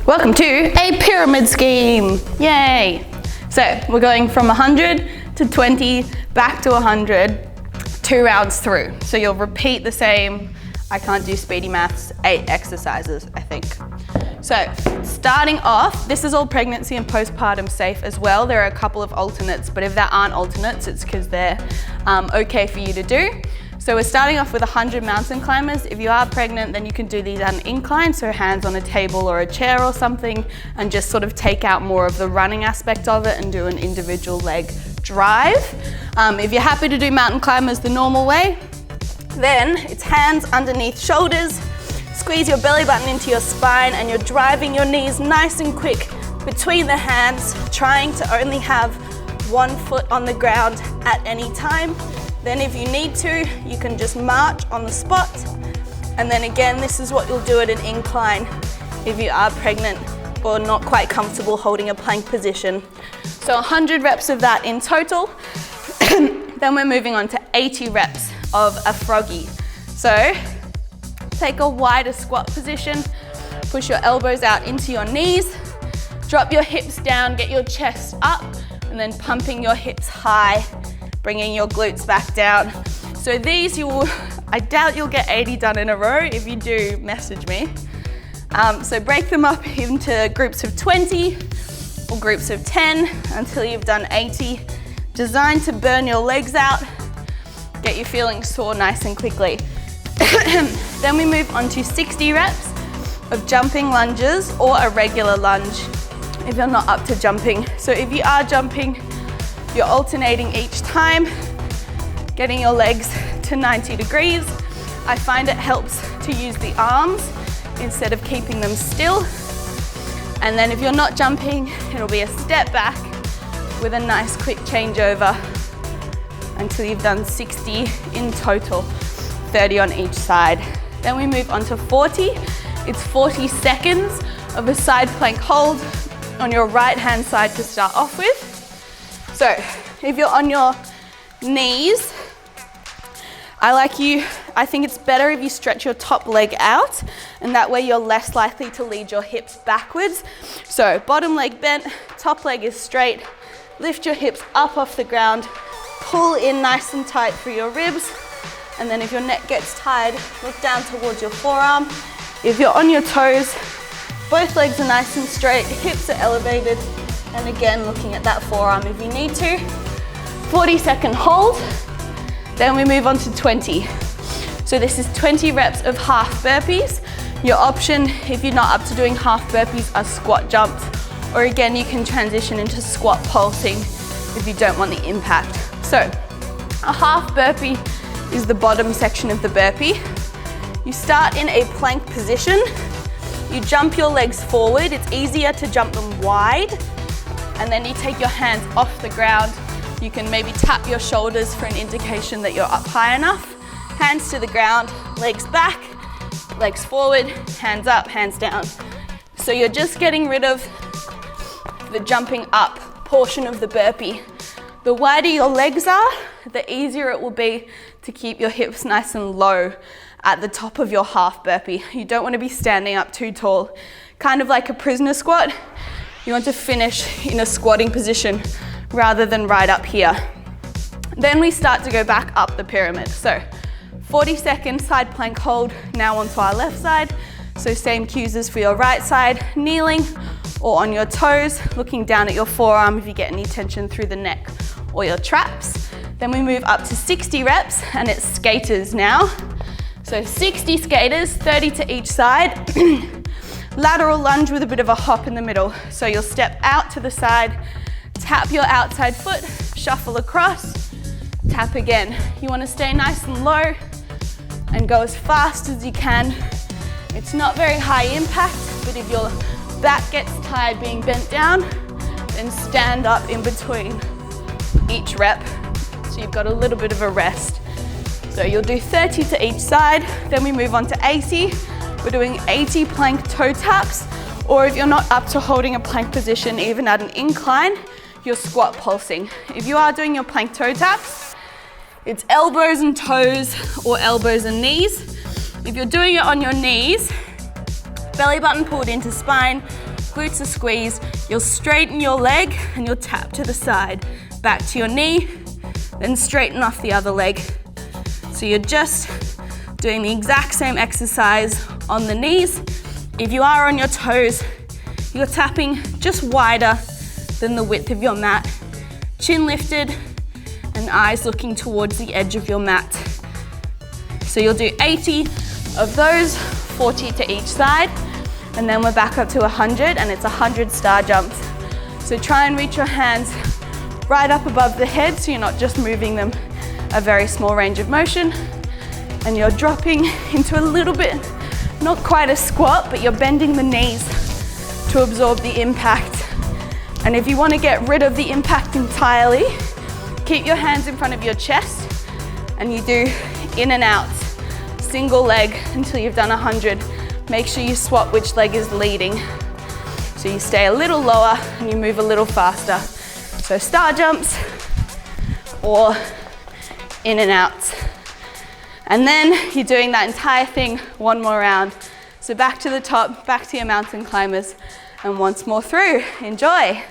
Welcome to a pyramid scheme, yay! So we're going from 100 to 20, back to 100, 2 rounds through. So you'll repeat the same, I can't do speedy maths, 8 exercises, I think. So starting off, this is all pregnancy and postpartum safe as well. There are a couple of alternates, but if there aren't alternates, it's because they're okay for you to do. So we're starting off with 100 mountain climbers. If you are pregnant, then you can do these at an incline, so hands on a table or a chair or something, and just sort of take out more of the running aspect of it and do an individual leg drive. If you're happy to do mountain climbers the normal way, then it's hands underneath shoulders, squeeze your belly button into your spine, and you're driving your knees nice and quick between the hands, trying to only have one foot on the ground at any time. Then if you need to, you can just march on the spot. And then again, this is what you'll do at an incline if you are pregnant or not quite comfortable holding a plank position. So 100 reps of that in total. Then we're moving on to 80 reps of a froggy. So take a wider squat position, push your elbows out into your knees, drop your hips down, get your chest up, and then pumping your hips high, bringing your glutes back down. So these I doubt you'll get 80 done in a row. If you do, message me. So break them up into groups of 20 or groups of 10 until you've done 80. Designed to burn your legs out, get you feeling sore nice and quickly. Then we move on to 60 reps of jumping lunges or a regular lunge if you're not up to jumping. So if you are jumping, you're alternating each time, getting your legs to 90 degrees. I find it helps to use the arms instead of keeping them still. And then if you're not jumping, it'll be a step back with a nice quick changeover until you've done 60 in total, 30 on each side. Then we move on to 40. It's 40 seconds of a side plank hold on your right hand side to start off with. So if you're on your knees, I think it's better if you stretch your top leg out, and that way you're less likely to lead your hips backwards. So bottom leg bent, top leg is straight, lift your hips up off the ground, pull in nice and tight through your ribs, and then if your neck gets tired, look down towards your forearm. If you're on your toes, both legs are nice and straight, hips are elevated, and again, looking at that forearm if you need to. 40-second hold. Then we move on to 20. So this is 20 reps of half burpees. Your option, if you're not up to doing half burpees, are squat jumps. Or again, you can transition into squat pulsing if you don't want the impact. So a half burpee is the bottom section of the burpee. You start in a plank position. You jump your legs forward. It's easier to jump them wide. And then you take your hands off the ground. You can maybe tap your shoulders for an indication that you're up high enough. Hands to the ground, legs back, legs forward, hands up, hands down. So you're just getting rid of the jumping up portion of the burpee. The wider your legs are, the easier it will be to keep your hips nice and low at the top of your half burpee. You don't want to be standing up too tall, kind of like a prisoner squat. You want to finish in a squatting position rather than right up here. Then we start to go back up the pyramid. So 40-second side plank hold, now onto our left side. So same cues as for your right side, kneeling or on your toes, looking down at your forearm if you get any tension through the neck or your traps. Then we move up to 60 reps and it's skaters now. So 60 skaters, 30 to each side. Lateral lunge with a bit of a hop in the middle. So you'll step out to the side, tap your outside foot, shuffle across, tap again. You want to stay nice and low and go as fast as you can. It's not very high impact, but if your back gets tired being bent down, then stand up in between each rep. So you've got a little bit of a rest. So you'll do 30 to each side, then we move on to 80. We're doing 80 plank toe taps, or if you're not up to holding a plank position, even at an incline, you're squat pulsing. If you are doing your plank toe taps, it's elbows and toes or elbows and knees. If you're doing it on your knees, belly button pulled into spine, glutes are squeezed. You'll straighten your leg and you'll tap to the side. Back to your knee, then straighten off the other leg. So you're just doing the exact same exercise on the knees. If you are on your toes, you're tapping just wider than the width of your mat. Chin lifted and eyes looking towards the edge of your mat. So you'll do 80 of those, 40 to each side, and then we're back up to 100, and it's 100 star jumps. So try and reach your hands right up above the head so you're not just moving them a very small range of motion, and you're dropping into a little bit, not quite a squat, but you're bending the knees to absorb the impact. And if you want to get rid of the impact entirely, keep your hands in front of your chest and you do in and out, single leg until you've done 100. Make sure you swap which leg is leading. So you stay a little lower and you move a little faster. So star jumps or in and out. And then you're doing that entire thing one more round. So back to the top, back to your mountain climbers, and once more through. Enjoy.